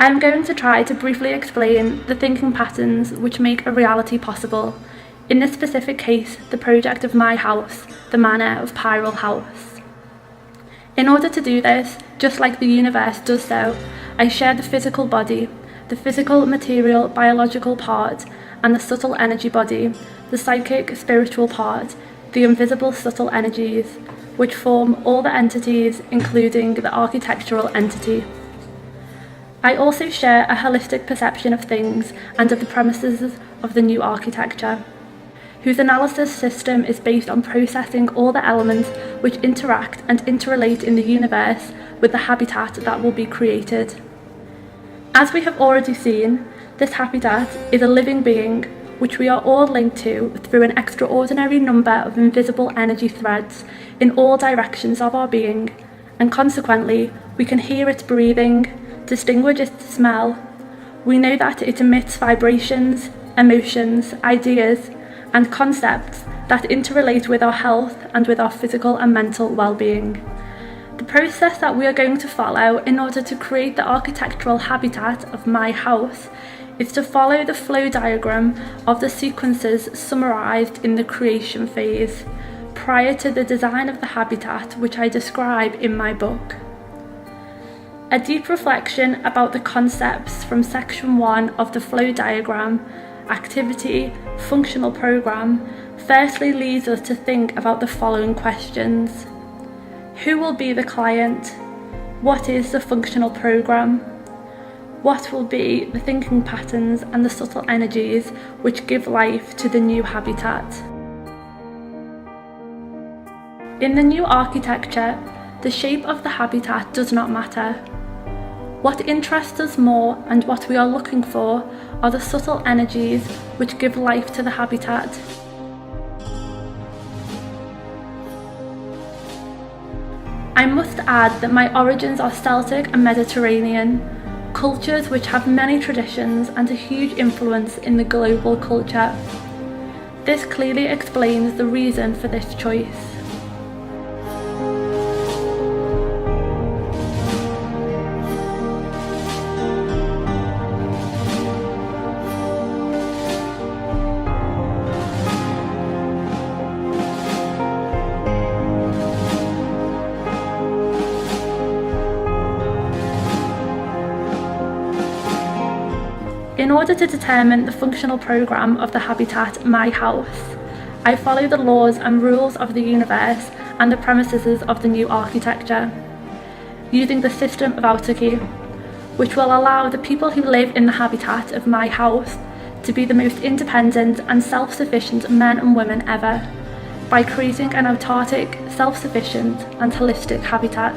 I'm going to try to briefly explain the thinking patterns which make a reality possible. In this specific case, the project of my house, the manor of Pairal house. In order to do this, just like the universe does so, I share the physical body, the physical, material, biological part, and the subtle energy body, the psychic, spiritual part, the invisible subtle energies, which form all the entities, including the architectural entity. I also share a holistic perception of things and of the premises of the new architecture, whose analysis system is based on processing all the elements which interact and interrelate in the universe with the habitat that will be created. As we have already seen, this habitat is a living being which we are all linked to through an extraordinary number of invisible energy threads in all directions of our being, and consequently we can hear its breathing, distinguish its smell. We know that it emits vibrations, emotions, ideas, and concepts that interrelate with our health and with our physical and mental well-being. The process that we are going to follow in order to create the architectural habitat of my house is to follow the flow diagram of the sequences summarised in the creation phase, prior to the design of the habitat which I describe in my book. A deep reflection about the concepts from section 1 of the flow diagram, activity, functional program, firstly leads us to think about the following questions. Who will be the client? What is the functional program? What will be the thinking patterns and the subtle energies which give life to the new habitat? In the new architecture, the shape of the habitat does not matter. What interests us more and what we are looking for are the subtle energies which give life to the habitat. I must add that my origins are Celtic and Mediterranean, cultures which have many traditions and a huge influence in the global culture. This clearly explains the reason for this choice. In order to determine the functional program of the habitat my house, I follow the laws and rules of the universe and the premises of the new architecture, using the system of autarky, which will allow the people who live in the habitat of my house to be the most independent and self-sufficient men and women ever, by creating an autarkic, self-sufficient and holistic habitat.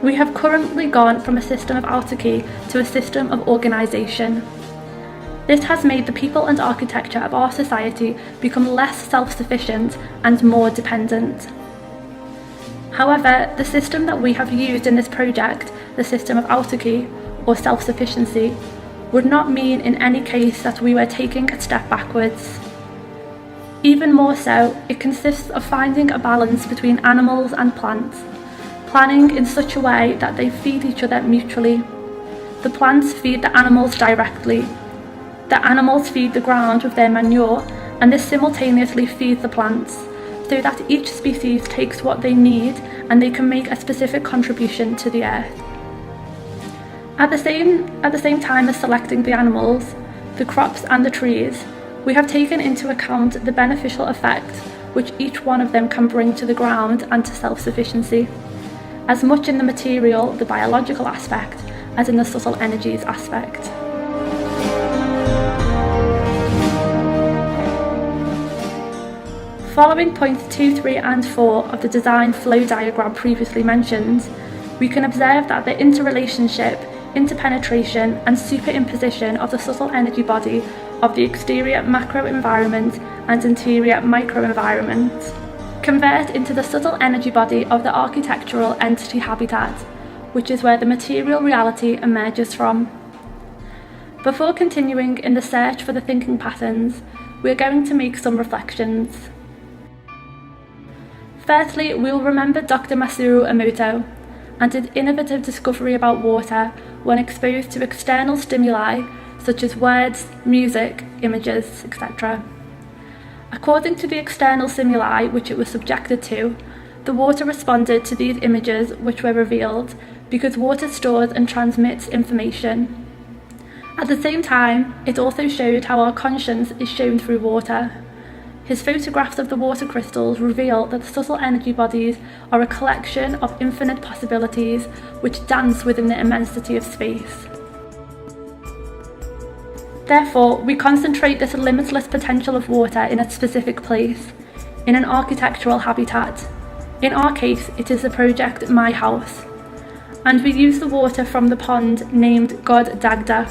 We have currently gone from a system of autarky to a system of organisation. This has made the people and architecture of our society become less self-sufficient and more dependent. However, the system that we have used in this project, the system of autarky or self-sufficiency, would not mean in any case that we were taking a step backwards. Even more so, it consists of finding a balance between animals and plants, planning in such a way that they feed each other mutually. The plants feed the animals directly. The animals feed the ground with their manure, and this simultaneously feeds the plants, so that each species takes what they need and they can make a specific contribution to the earth. At the same time as selecting the animals, the crops and the trees, we have taken into account the beneficial effects which each one of them can bring to the ground and to self-sufficiency, as much in the material, the biological aspect, as in the subtle energies aspect. Following points 2, 3 and 4 of the design flow diagram previously mentioned, we can observe that the interrelationship, interpenetration and superimposition of the subtle energy body of the exterior macro environment and interior microenvironment convert into the subtle energy body of the architectural entity habitat, which is where the material reality emerges from. Before continuing in the search for the thinking patterns, we are going to make some reflections. Firstly, we will remember Dr. Masaru Emoto, and an innovative discovery about water when exposed to external stimuli such as words, music, images, etc. According to the external stimuli which it was subjected to, the water responded to these images which were revealed because water stores and transmits information. At the same time, it also showed how our conscience is shown through water. His photographs of the water crystals reveal that the subtle energy bodies are a collection of infinite possibilities which dance within the immensity of space. Therefore, we concentrate this limitless potential of water in a specific place, in an architectural habitat. In our case, it is the project My House, and we use the water from the pond named God Dagda,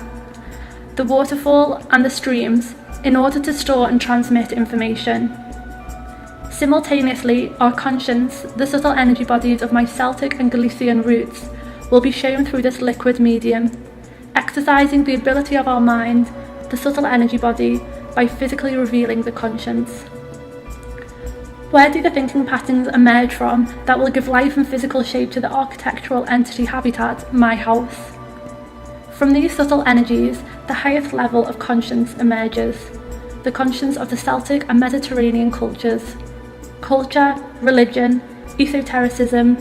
the waterfall and the streams in order to store and transmit information. Simultaneously, our conscience, the subtle energy bodies of my Celtic and Galician roots, will be shown through this liquid medium, exercising the ability of our mind, the subtle energy body, by physically revealing the conscience. Where do the thinking patterns emerge from that will give life and physical shape to the architectural entity habitat, My House? From these subtle energies, the highest level of conscience emerges, the conscience of the Celtic and Mediterranean cultures. Culture, religion, esotericism,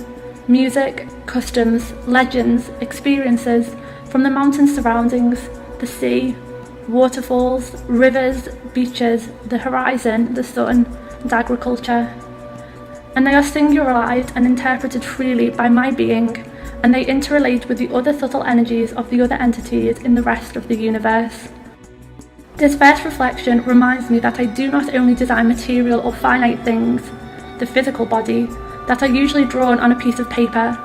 music, customs, legends, experiences from the mountain surroundings, the sea, waterfalls, rivers, beaches, the horizon, the sun, and agriculture. And they are singularized and interpreted freely by my being, and they interrelate with the other subtle energies of the other entities in the rest of the universe. This first reflection reminds me that I do not only design material or finite things, the physical body, that are usually drawn on a piece of paper,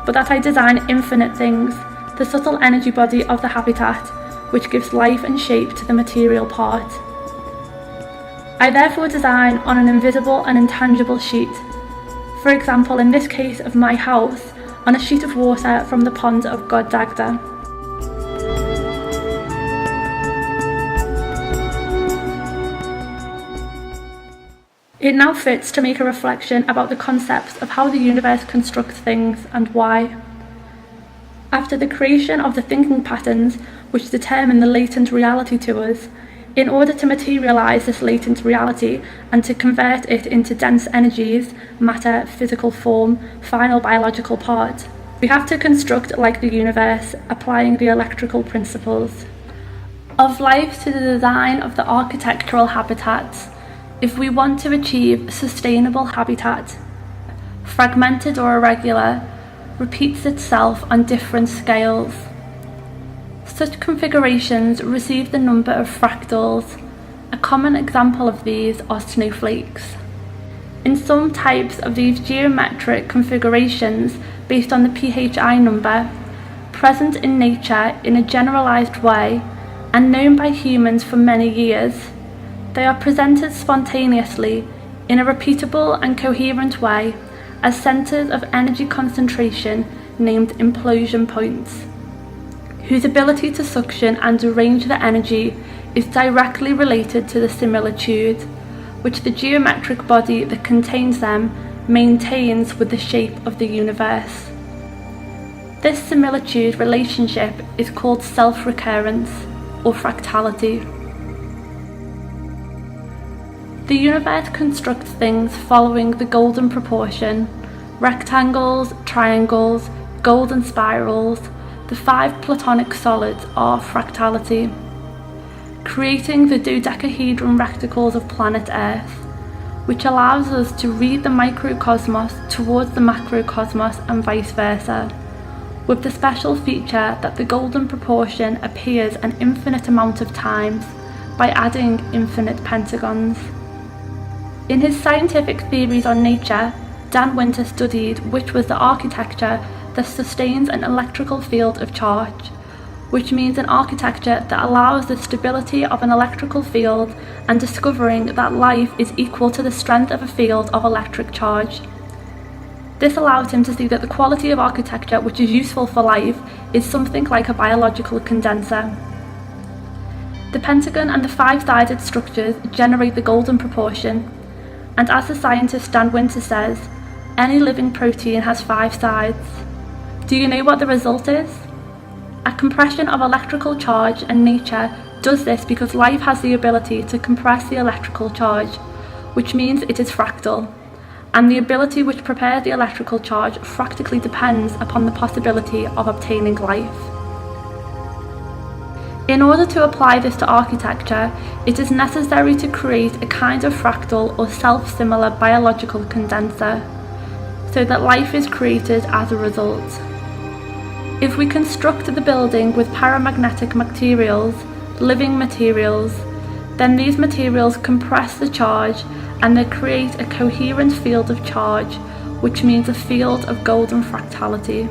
but that I design infinite things, the subtle energy body of the habitat, which gives life and shape to the material part. I therefore design on an invisible and intangible sheet. For example, in this case of My House, on a sheet of water from the pond of God Dagda. It now fits to make a reflection about the concepts of how the universe constructs things and why. After the creation of the thinking patterns which determine the latent reality to us, in order to materialize this latent reality and to convert it into dense energies, matter, physical form, final biological part, we have to construct like the universe, applying the electrical principles. Of life to the design of the architectural habitats, if we want to achieve sustainable habitat, fragmented or irregular, repeats itself on different scales. Such configurations receive the number of fractals. A common example of these are snowflakes. In some types of these geometric configurations based on the PHI number, present in nature in a generalized way and known by humans for many years, they are presented spontaneously in a repeatable and coherent way as centers of energy concentration named implosion points, whose ability to suction and arrange the energy is directly related to the similitude which the geometric body that contains them maintains with the shape of the universe. This similitude relationship is called self-recurrence or fractality. The universe constructs things following the golden proportion: rectangles, triangles, golden spirals. The 5 platonic solids are fractality, creating the dodecahedron reticles of planet Earth, which allows us to read the microcosmos towards the macrocosmos and vice versa, with the special feature that the golden proportion appears an infinite amount of times by adding infinite pentagons. In his scientific theories on nature, Dan Winter studied which was the architecture that sustains an electrical field of charge, which means an architecture that allows the stability of an electrical field and discovering that life is equal to the strength of a field of electric charge. This allows him to see that the quality of architecture which is useful for life is something like a biological condenser. The pentagon and the 5-sided structures generate the golden proportion, and as the scientist Dan Winter says, any living protein has 5 sides. Do you know what the result is? A compression of electrical charge, and nature does this because life has the ability to compress the electrical charge, which means it is fractal, and the ability which prepares the electrical charge fractally depends upon the possibility of obtaining life. In order to apply this to architecture, it is necessary to create a kind of fractal or self-similar biological condenser, so that life is created as a result. If we construct the building with paramagnetic materials, living materials, then these materials compress the charge and they create a coherent field of charge, which means a field of golden fractality.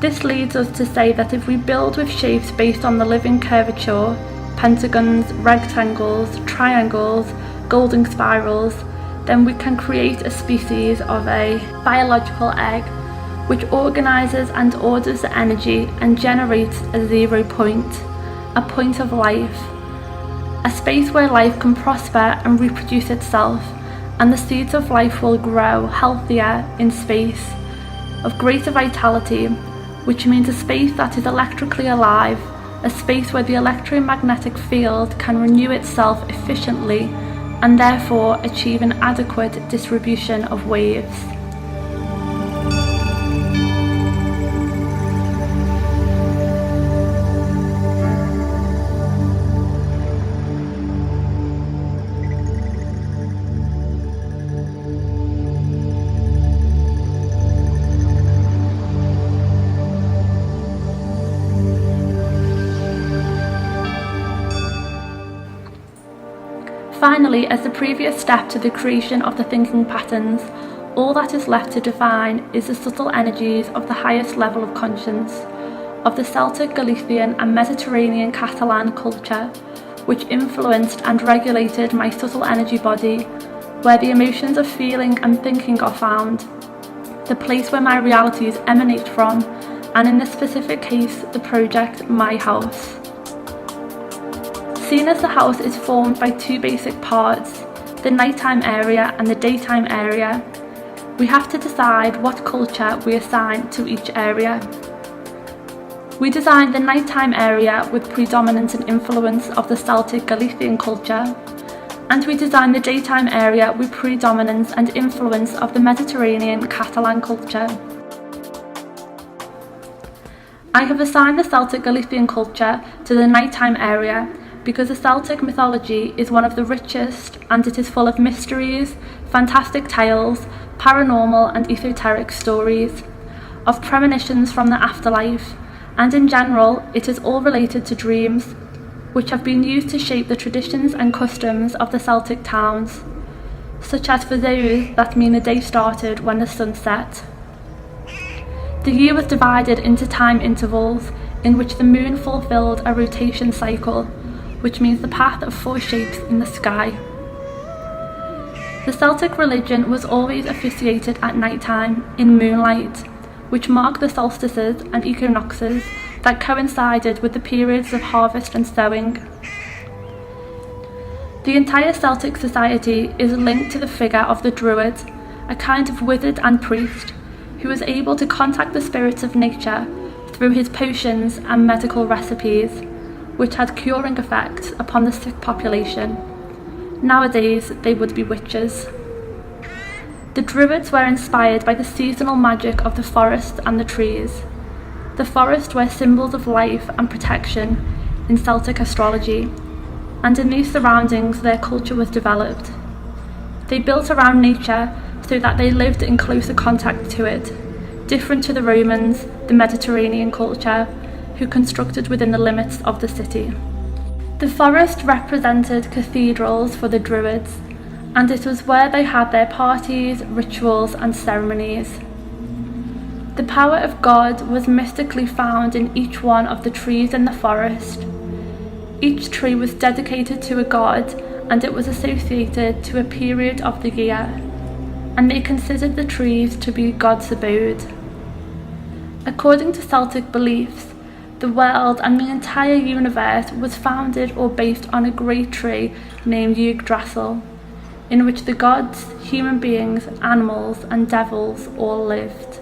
This leads us to say that if we build with shapes based on the living curvature, pentagons, rectangles, triangles, golden spirals, then we can create a species of a biological egg which organises and orders the energy and generates a 0 point, a point of life, a space where life can prosper and reproduce itself, and the seeds of life will grow healthier in space, of greater vitality, which means a space that is electrically alive, a space where the electromagnetic field can renew itself efficiently and therefore achieve an adequate distribution of waves. Finally, as the previous step to the creation of the thinking patterns, all that is left to define is the subtle energies of the highest level of conscience, of the Celtic, Galician and Mediterranean Catalan culture, which influenced and regulated my subtle energy body, where the emotions of feeling and thinking are found, the place where my realities emanate from, and in this specific case, the project My House. Seeing as the house is formed by two basic parts, the nighttime area and the daytime area, we have to decide what culture we assign to each area. We designed the nighttime area with predominance and influence of the Celtic Galician culture, and we designed the daytime area with predominance and influence of the Mediterranean Catalan culture. I have assigned the Celtic Galician culture to the nighttime area because the Celtic mythology is one of the richest, and it is full of mysteries, fantastic tales, paranormal and esoteric stories, of premonitions from the afterlife, and in general it is all related to dreams, which have been used to shape the traditions and customs of the Celtic towns, such as for those that mean the day started when the sun set. The year was divided into time intervals in which the moon fulfilled a rotation cycle, which means the path of four shapes in the sky. The Celtic religion was always officiated at night time, in moonlight, which marked the solstices and equinoxes that coincided with the periods of harvest and sowing. The entire Celtic society is linked to the figure of the Druid, a kind of wizard and priest, who was able to contact the spirits of nature through his potions and medical recipes, which had curing effects upon the sick population. Nowadays, they would be witches. The Druids were inspired by the seasonal magic of the forest and the trees. The forest were symbols of life and protection in Celtic astrology, and in these surroundings their culture was developed. They built around nature so that they lived in closer contact to it, different to the Romans, the Mediterranean culture, who constructed within the limits of the city. The forest represented cathedrals for the Druids, and it was where they had their parties, rituals and ceremonies. The power of God was mystically found in each one of the trees in the forest. Each tree was dedicated to a god, and it was associated to a period of the year, and they considered the trees to be God's abode. According to Celtic beliefs, the world and the entire universe was founded or based on a great tree named Yggdrasil, in which the gods, human beings, animals and devils all lived.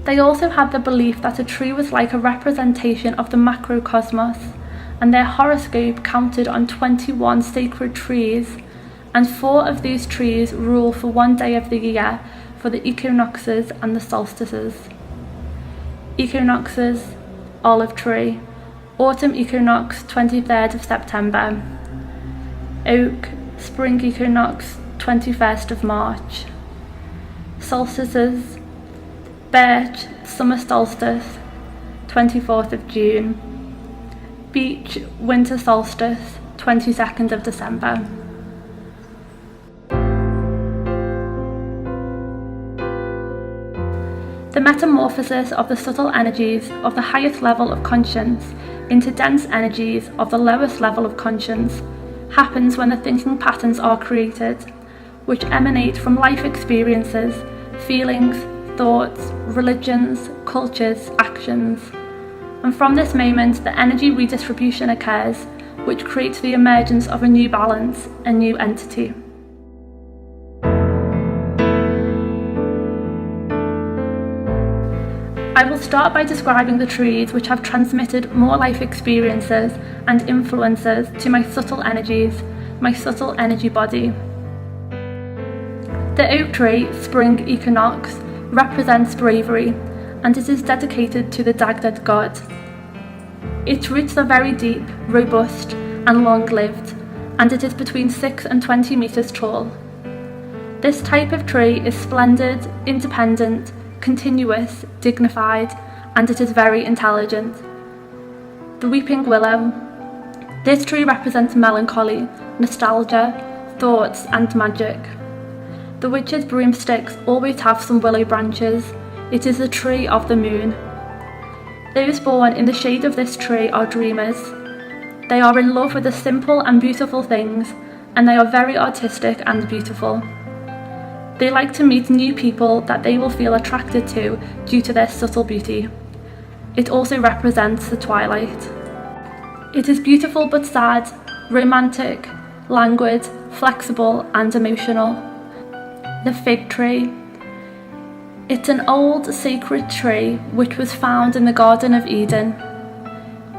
They also had the belief that a tree was like a representation of the macrocosmos, and their horoscope counted on 21 sacred trees, and 4 of these trees rule for one day of the year for the equinoxes and the solstices. Equinoxes, olive tree. Autumn equinox, 23rd of September. Oak, spring equinox, 21st of March. Solstices, birch, summer solstice, 24th of June. Beech, winter solstice, 22nd of December. The metamorphosis of the subtle energies of the highest level of conscience into dense energies of the lowest level of conscience happens when the thinking patterns are created, which emanate from life experiences, feelings, thoughts, religions, cultures, actions. And from this moment, the energy redistribution occurs, which creates the emergence of a new balance, a new entity. I will start by describing the trees which have transmitted more life experiences and influences to my subtle energies, my subtle energy body. The oak tree, spring equinox, represents bravery, and it is dedicated to the Dagdad god. Its roots are very deep, robust, and long-lived, and it is between 6 and 20 metres tall. This type of tree is splendid, independent, continuous, dignified, and it is very intelligent. The weeping willow. This tree represents melancholy, nostalgia, thoughts, and magic. The witch's broomsticks always have some willow branches. It is the tree of the moon. Those born in the shade of this tree are dreamers. They are in love with the simple and beautiful things, and they are very artistic and beautiful. They like to meet new people that they will feel attracted to due to their subtle beauty. It also represents the twilight. It is beautiful but sad, romantic, languid, flexible, and emotional. The fig tree. It's an old sacred tree which was found in the Garden of Eden.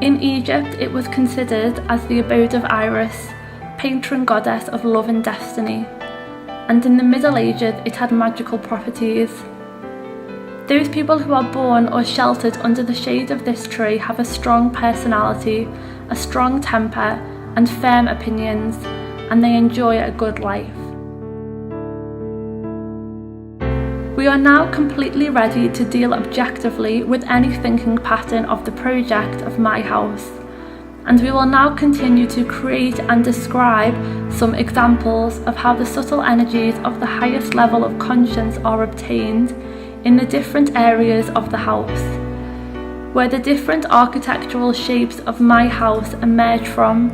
In Egypt, it was considered as the abode of Iris, patron goddess of love and destiny, and in the Middle Ages it had magical properties. Those people who are born or sheltered under the shade of this tree have a strong personality, a strong temper, and firm opinions, and they enjoy a good life. We are now completely ready to deal objectively with any thinking pattern of the project of my house, and we will now continue to create and describe some examples of how the subtle energies of the highest level of conscience are obtained in the different areas of the house, where the different architectural shapes of my house emerge from,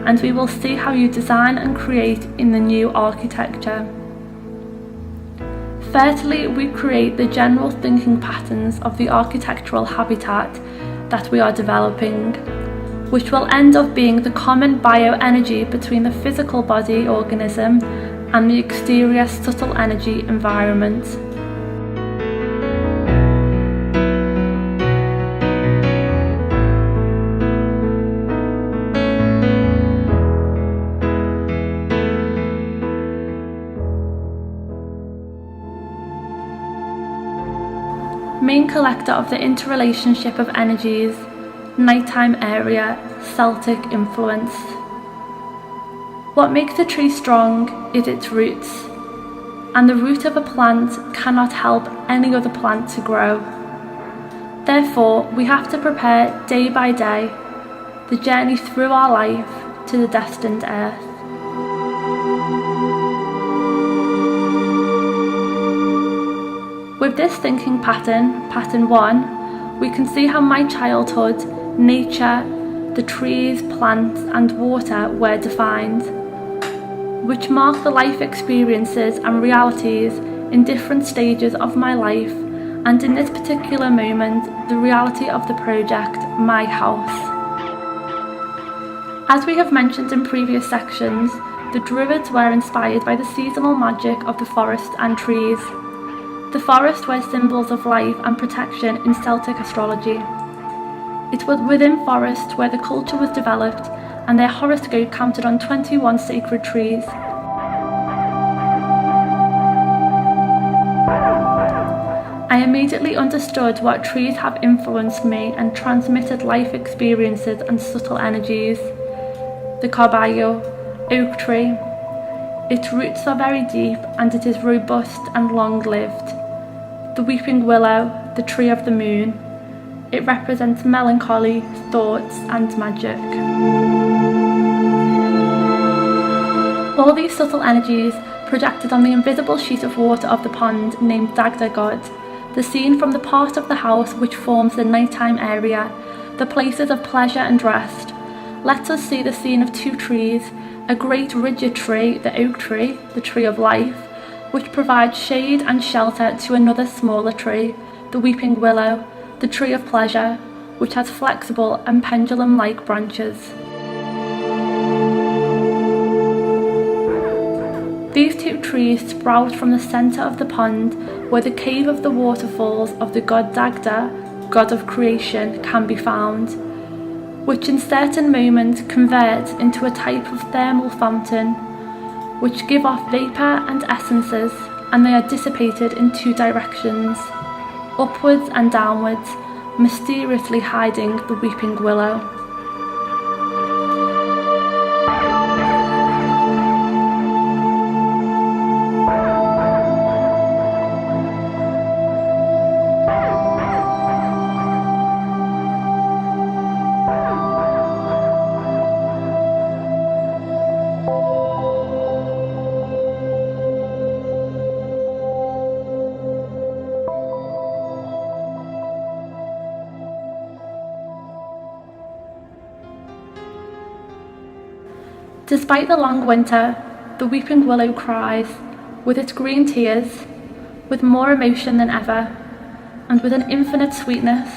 and we will see how you design and create in the new architecture. Firstly, we create the general thinking patterns of the architectural habitat that we are developing, which will end up being the common bioenergy between the physical body organism and the exterior subtle energy environment. Main collector of the interrelationship of energies, nighttime area, Celtic influence. What makes a tree strong is its roots, and the root of a plant cannot help any other plant to grow. Therefore, we have to prepare day by day the journey through our life to the destined earth. With this thinking pattern, pattern 1, we can see how my childhood, nature, the trees, plants and water were defined, which mark the life experiences and realities in different stages of my life, and in this particular moment, the reality of the project, my house. As we have mentioned in previous sections, the Druids were inspired by the seasonal magic of the forest and trees. The forest were symbols of life and protection in Celtic astrology. It was within forests where the culture was developed, and their horoscope counted on 21 sacred trees. I immediately understood what trees have influenced me and transmitted life experiences and subtle energies. The Caballo, oak tree. Its roots are very deep and it is robust and long-lived. The weeping willow, the tree of the moon. It represents melancholy, thoughts and magic. All these subtle energies projected on the invisible sheet of water of the pond named Dagda God, the scene from the part of the house which forms the nighttime area, the places of pleasure and rest. Let us see the scene of two trees, a great rigid tree, the oak tree, the tree of life, which provides shade and shelter to another smaller tree, the weeping willow, the tree of pleasure, which has flexible and pendulum-like branches. These two trees sprout from the centre of the pond, where the cave of the waterfalls of the god Dagda, god of creation, can be found, which in certain moments converts into a type of thermal fountain, which give off vapour and essences, and they are dissipated in two directions, upwards and downwards, mysteriously hiding the weeping willow. Despite the long winter, the weeping willow cries, with its green tears, with more emotion than ever, and with an infinite sweetness.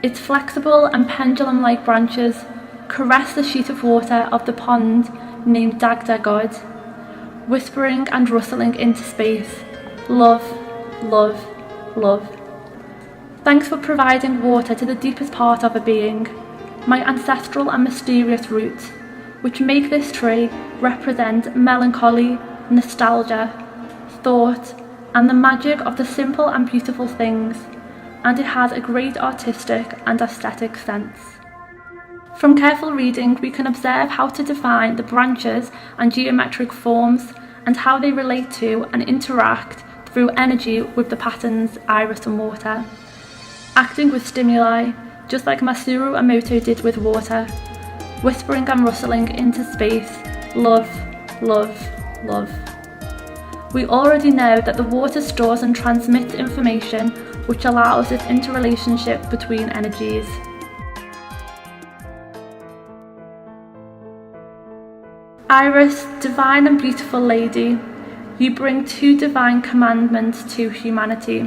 Its flexible and pendulum-like branches caress the sheet of water of the pond named Dagda God, whispering and rustling into space, love, love, love. Thanks for providing water to the deepest part of a being, my ancestral and mysterious roots, which make this tree represent melancholy, nostalgia, thought, and the magic of the simple and beautiful things, and it has a great artistic and aesthetic sense. From careful reading, we can observe how to define the branches and geometric forms, and how they relate to and interact through energy with the patterns, iris and water, acting with stimuli, just like Masaru Emoto did with water, whispering and rustling into space, love, love, love. We already know that the water stores and transmits information, which allows this interrelationship between energies. Iris, divine and beautiful lady, you bring two divine commandments to humanity,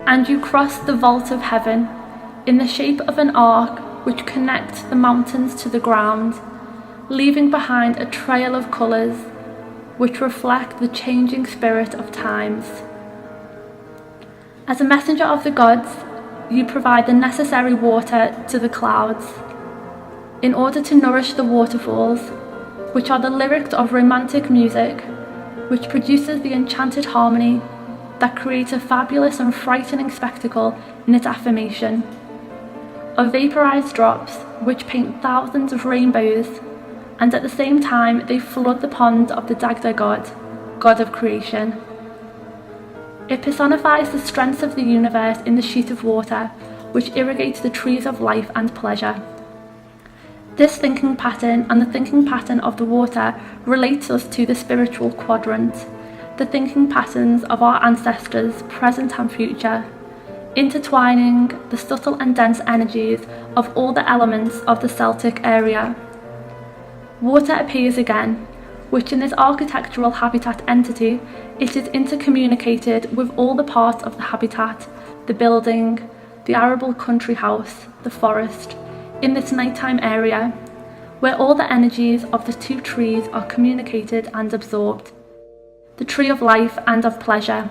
and you cross the vault of heaven in the shape of an arc which connects the mountains to the ground, leaving behind a trail of colours which reflect the changing spirit of times. As a messenger of the gods, you provide the necessary water to the clouds in order to nourish the waterfalls, which are the lyrics of romantic music, which produces the enchanted harmony that creates a fabulous and frightening spectacle in its affirmation, of vaporized drops which paint thousands of rainbows, and at the same time they flood the pond of the Dagda God, God of creation. It personifies the strength of the universe in the sheet of water, which irrigates the trees of life and pleasure. This thinking pattern and the thinking pattern of the water relates us to the spiritual quadrant, the thinking patterns of our ancestors, present and future, intertwining the subtle and dense energies of all the elements of the Celtic area. Water appears again, which in this architectural habitat entity, it is intercommunicated with all the parts of the habitat, the building, the arable country house, the forest, in this nighttime area, where all the energies of the two trees are communicated and absorbed. The tree of life and of pleasure,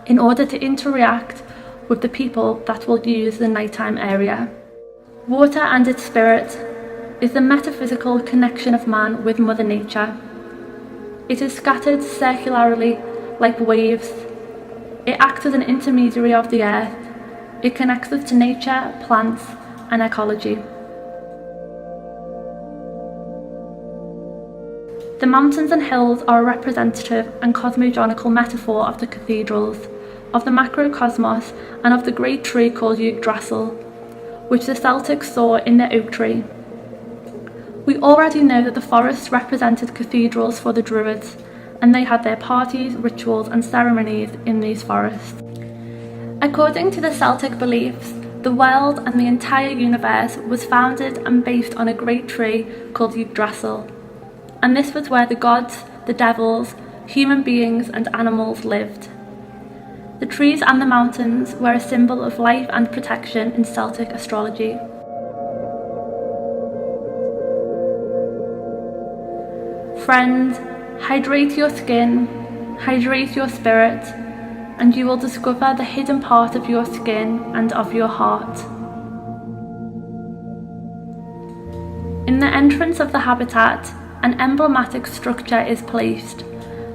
in order to interact with the people that will use the nighttime area. Water and its spirit is the metaphysical connection of man with Mother Nature. It is scattered circularly like waves. It acts as an intermediary of the earth. It connects us to nature, plants, and ecology. The mountains and hills are a representative and cosmogonical metaphor of the cathedrals, of the macrocosmos, and of the great tree called Yggdrasil, which the Celtics saw in the oak tree. We already know that the forests represented cathedrals for the Druids, and they had their parties, rituals, and ceremonies in these forests. According to the Celtic beliefs, the world and the entire universe was founded and based on a great tree called Yggdrasil, and this was where the gods, the devils, human beings, and animals lived. The trees and the mountains were a symbol of life and protection in Celtic astrology. Friend, hydrate your skin, hydrate your spirit, and you will discover the hidden part of your skin and of your heart. In the entrance of the habitat, an emblematic structure is placed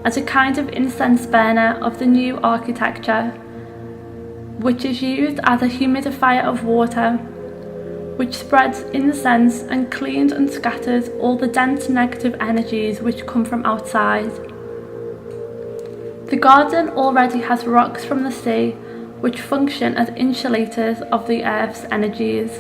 as a kind of incense burner of the new architecture, which is used as a humidifier of water, which spreads incense and cleans and scatters all the dense negative energies which come from outside. The garden already has rocks from the sea, which function as insulators of the earth's energies.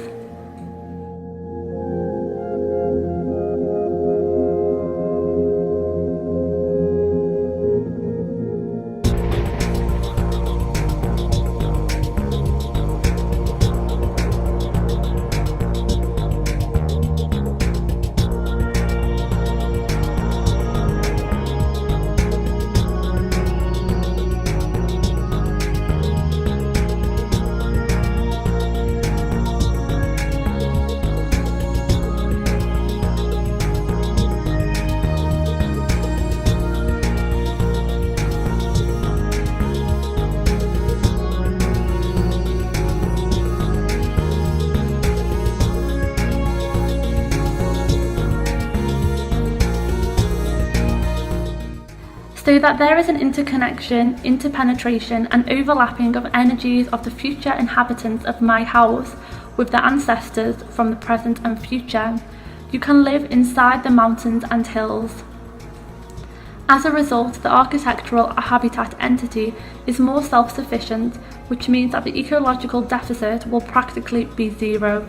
So that there is an interconnection, interpenetration, and overlapping of energies of the future inhabitants of my house with the ancestors from the present and future, you can live inside the mountains and hills. As a result, the architectural habitat entity is more self-sufficient, which means that the ecological deficit will practically be zero.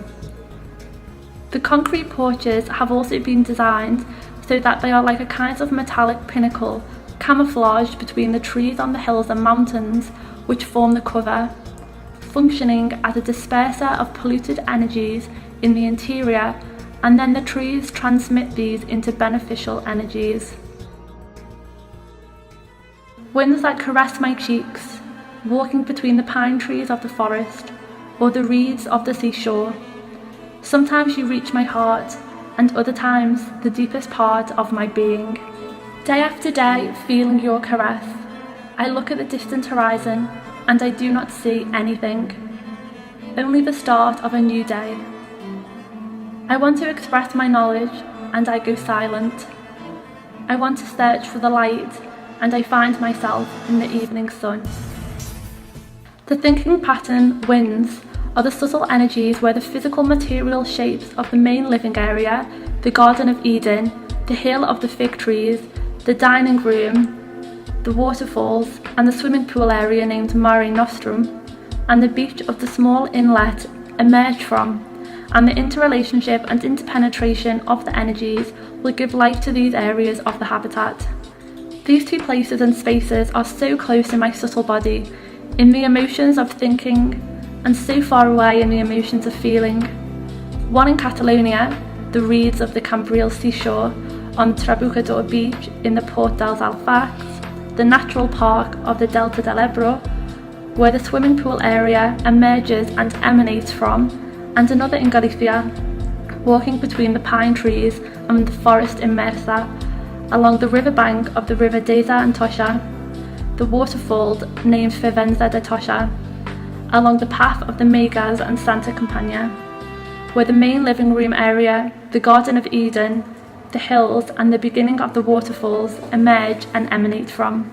The concrete porches have also been designed so that they are like a kind of metallic pinnacle camouflaged between the trees on the hills and mountains which form the cover, functioning as a disperser of polluted energies in the interior, and then the trees transmit these into beneficial energies. Winds that caress my cheeks, walking between the pine trees of the forest or the reeds of the seashore. Sometimes you reach my heart, and other times the deepest part of my being. Day after day, feeling your caress, I look at the distant horizon and I do not see anything, only the start of a new day. I want to express my knowledge and I go silent. I want to search for the light and I find myself in the evening sun. The thinking pattern winds are the subtle energies where the physical material shapes of the main living area, the Garden of Eden, the hill of the fig trees, the dining room, the waterfalls, and the swimming pool area named Mare Nostrum, and the beach of the small inlet emerge from, and the interrelationship and interpenetration of the energies will give life to these areas of the habitat. These two places and spaces are so close in my subtle body, in the emotions of thinking, and so far away in the emotions of feeling. One in Catalonia, the reeds of the Cambrial seashore, on Trabucador Beach in the Port dels Alfacs, the natural park of the Delta del Ebro, where the swimming pool area emerges and emanates from, and another in Galicia, walking between the pine trees and the forest in Mersa, along the riverbank of the river Deza and Tosha. the waterfall named Fivenza de Tosca, along the path of the Megas and Santa Campagna, where the main living room area, the Garden of Eden, the hills and the beginning of the waterfalls emerge and emanate from.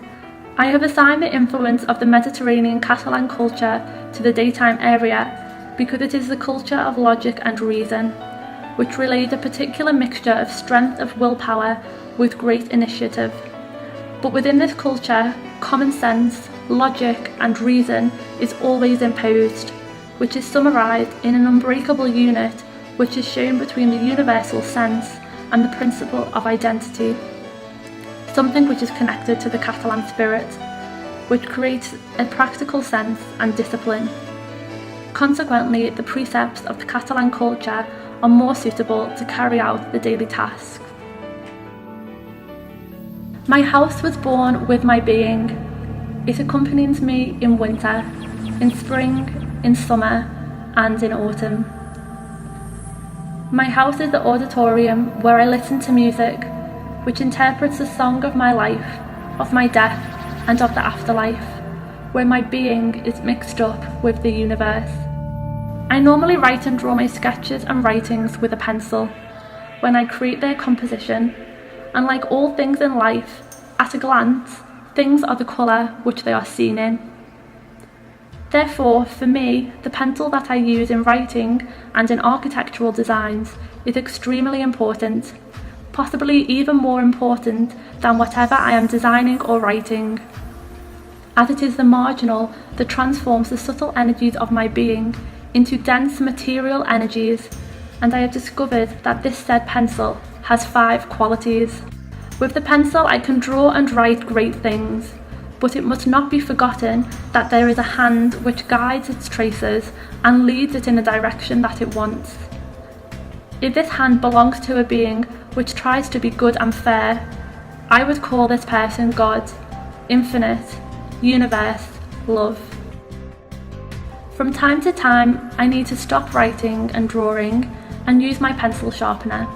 I have assigned the influence of the Mediterranean Catalan culture to the daytime area because it is the culture of logic and reason, which relayed a particular mixture of strength of willpower with great initiative. But within this culture, common sense, logic and reason is always imposed, which is summarised in an unbreakable unit which is shown between the universal sense and the principle of identity, something which is connected to the Catalan spirit, which creates a practical sense and discipline. Consequently, the precepts of the Catalan culture are more suitable to carry out the daily tasks. My house was born with my being. It accompanies me in winter, in spring, in summer, and in autumn. My house is the auditorium where I listen to music, which interprets the song of my life, of my death, and of the afterlife, where my being is mixed up with the universe. I normally write and draw my sketches and writings with a pencil when I create their composition, and like all things in life, at a glance, things are the colour which they are seen in. Therefore, for me, the pencil that I use in writing and in architectural designs is extremely important, possibly even more important than whatever I am designing or writing, as it is the marginal that transforms the subtle energies of my being into dense material energies, and I have discovered that this said pencil has 5 qualities. With the pencil I can draw and write great things, but it must not be forgotten that there is a hand which guides its traces and leads it in the direction that it wants. If this hand belongs to a being which tries to be good and fair, I would call this person God, infinite, universe, love. From time to time, I need to stop writing and drawing and use my pencil sharpener.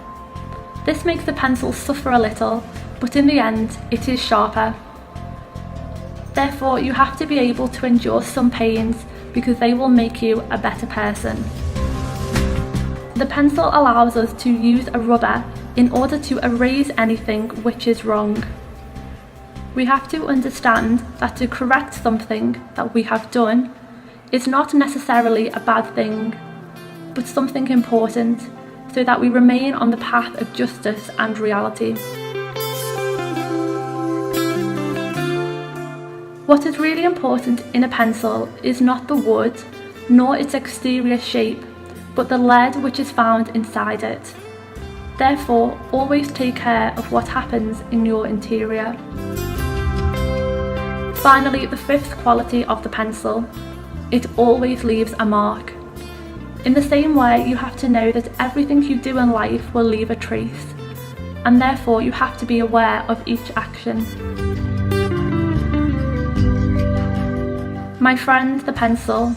This makes the pencil suffer a little, but in the end, it is sharper. Therefore, you have to be able to endure some pains because they will make you a better person. The pencil allows us to use a rubber in order to erase anything which is wrong. We have to understand that to correct something that we have done is not necessarily a bad thing, but something important, so that we remain on the path of justice and reality. What is really important in a pencil is not the wood, nor its exterior shape, but the lead which is found inside it. Therefore, always take care of what happens in your interior. Finally, the 5th quality of the pencil: it always leaves a mark. In the same way, you have to know that everything you do in life will leave a trace, and therefore you have to be aware of each action. My friend, the pencil,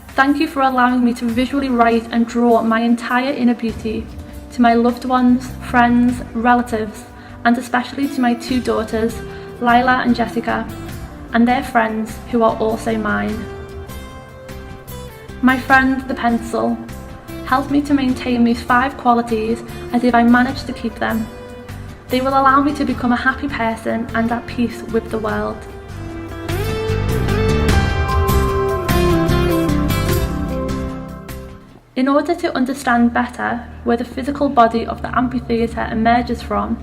thank you for allowing me to visually write and draw my entire inner beauty to my loved ones, friends, relatives, and especially to my 2 daughters, Lila and Jessica, and their friends who are also mine. My friend, the pencil, help me to maintain these 5 qualities as if I manage to keep them. They will allow me to become a happy person and at peace with the world. In order to understand better where the physical body of the amphitheatre emerges from,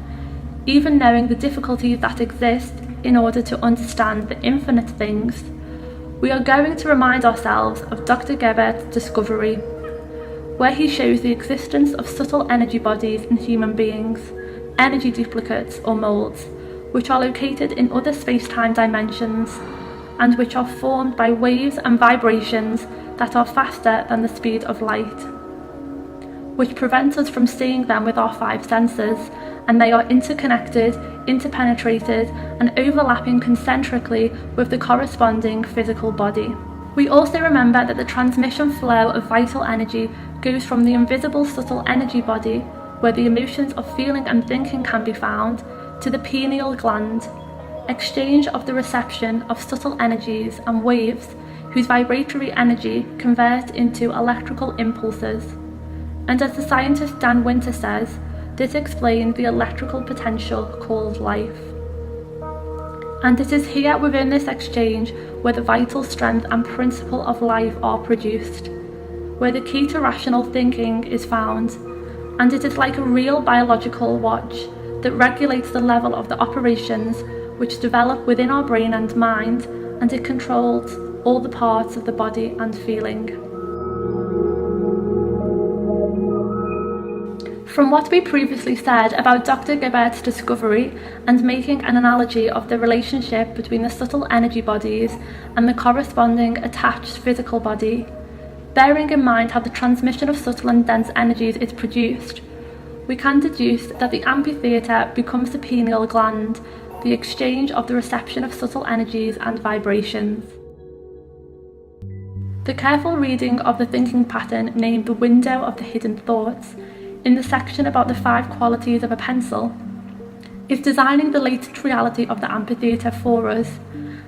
even knowing the difficulties that exist in order to understand the infinite things, we are going to remind ourselves of Dr. Gebert's discovery, where he shows the existence of subtle energy bodies in human beings, energy duplicates or moulds, which are located in other space-time dimensions, and which are formed by waves and vibrations that are faster than the speed of light, which prevent us from seeing them with our 5 senses, and they are interconnected, interpenetrated, and overlapping concentrically with the corresponding physical body. We also remember that the transmission flow of vital energy goes from the invisible subtle energy body, where the emotions of feeling and thinking can be found, to the pineal gland, exchange of the reception of subtle energies and waves whose vibratory energy converts into electrical impulses. And as the scientist Dan Winter says, this explains the electrical potential called life. And it is here within this exchange where the vital strength and principle of life are produced, where the key to rational thinking is found, and it is like a real biological watch that regulates the level of the operations which develop within our brain and mind, and it controls all the parts of the body and feeling. From what we previously said about Dr. Gibbert's discovery and making an analogy of the relationship between the subtle energy bodies and the corresponding attached physical body, bearing in mind how the transmission of subtle and dense energies is produced, we can deduce that the amphitheatre becomes the pineal gland, the exchange of the reception of subtle energies and vibrations. The careful reading of the thinking pattern named The Window of the Hidden Thoughts, in the section about the 5 qualities of a pencil, is designing the latent reality of the amphitheatre for us,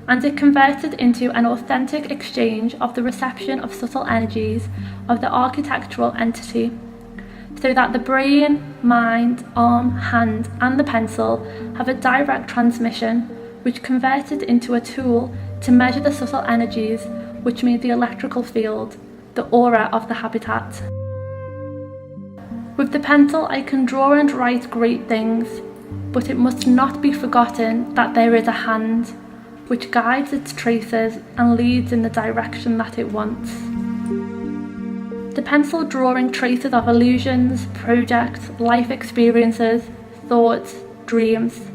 and it converts it into an authentic exchange of the reception of subtle energies of the architectural entity, so that the brain, mind, arm, hand and the pencil have a direct transmission which converts it into a tool to measure the subtle energies which make the electrical field, the aura of the habitat. With the pencil I can draw and write great things, but it must not be forgotten that there is a hand which guides its traces and leads in the direction that it wants. The pencil drawing traces of illusions, projects, life experiences, thoughts, dreams.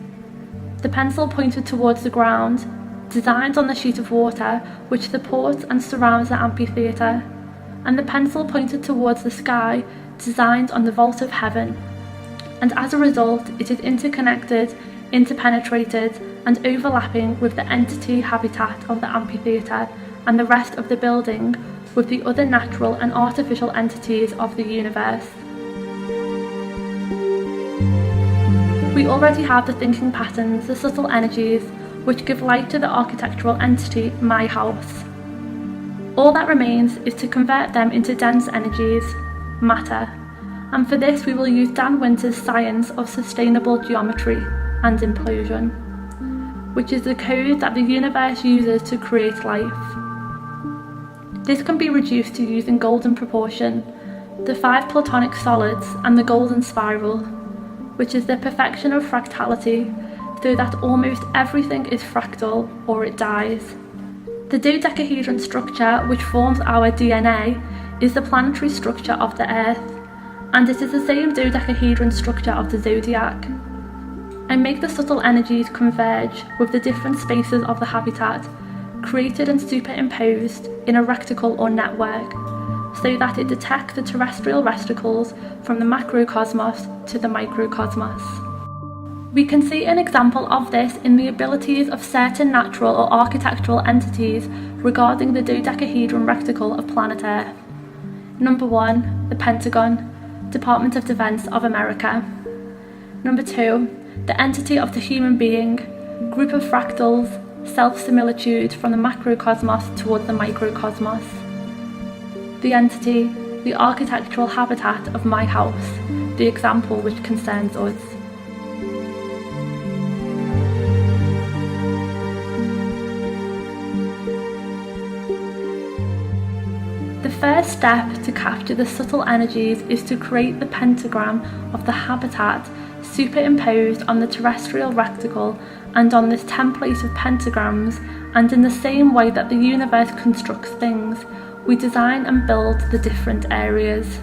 The pencil pointed towards the ground, designs on the sheet of water which supports and surrounds the amphitheatre, and the pencil pointed towards the sky, designed on the vault of heaven. And as a result, it is interconnected, interpenetrated, and overlapping with the entity habitat of the amphitheatre and the rest of the building with the other natural and artificial entities of the universe. We already have the thinking patterns, the subtle energies, which give light to the architectural entity, my house. All that remains is to convert them into dense energies, matter, and for this we will use Dan Winter's science of sustainable geometry and implosion, which is the code that the universe uses to create life. This can be reduced to using golden proportion, the 5 platonic solids and the golden spiral, which is the perfection of fractality, so that almost everything is fractal or it dies. The dodecahedron structure which forms our DNA is the planetary structure of the Earth, and it is the same dodecahedron structure of the zodiac. I make the subtle energies converge with the different spaces of the habitat, created and superimposed in a reticle or network, so that it detects the terrestrial reticles from the macrocosmos to the microcosmos. We can see an example of this in the abilities of certain natural or architectural entities regarding the dodecahedron reticle of planet Earth. Number 1, the Pentagon, Department of Defense of America. Number 2, the entity of the human being, group of fractals, self-similitude from the macrocosmos towards the microcosmos. The entity, the architectural habitat of my house, the example which concerns us. The first step to capture the subtle energies is to create the pentagram of the habitat superimposed on the terrestrial reticle and on this template of pentagrams, and in the same way that the universe constructs things, we design and build the different areas.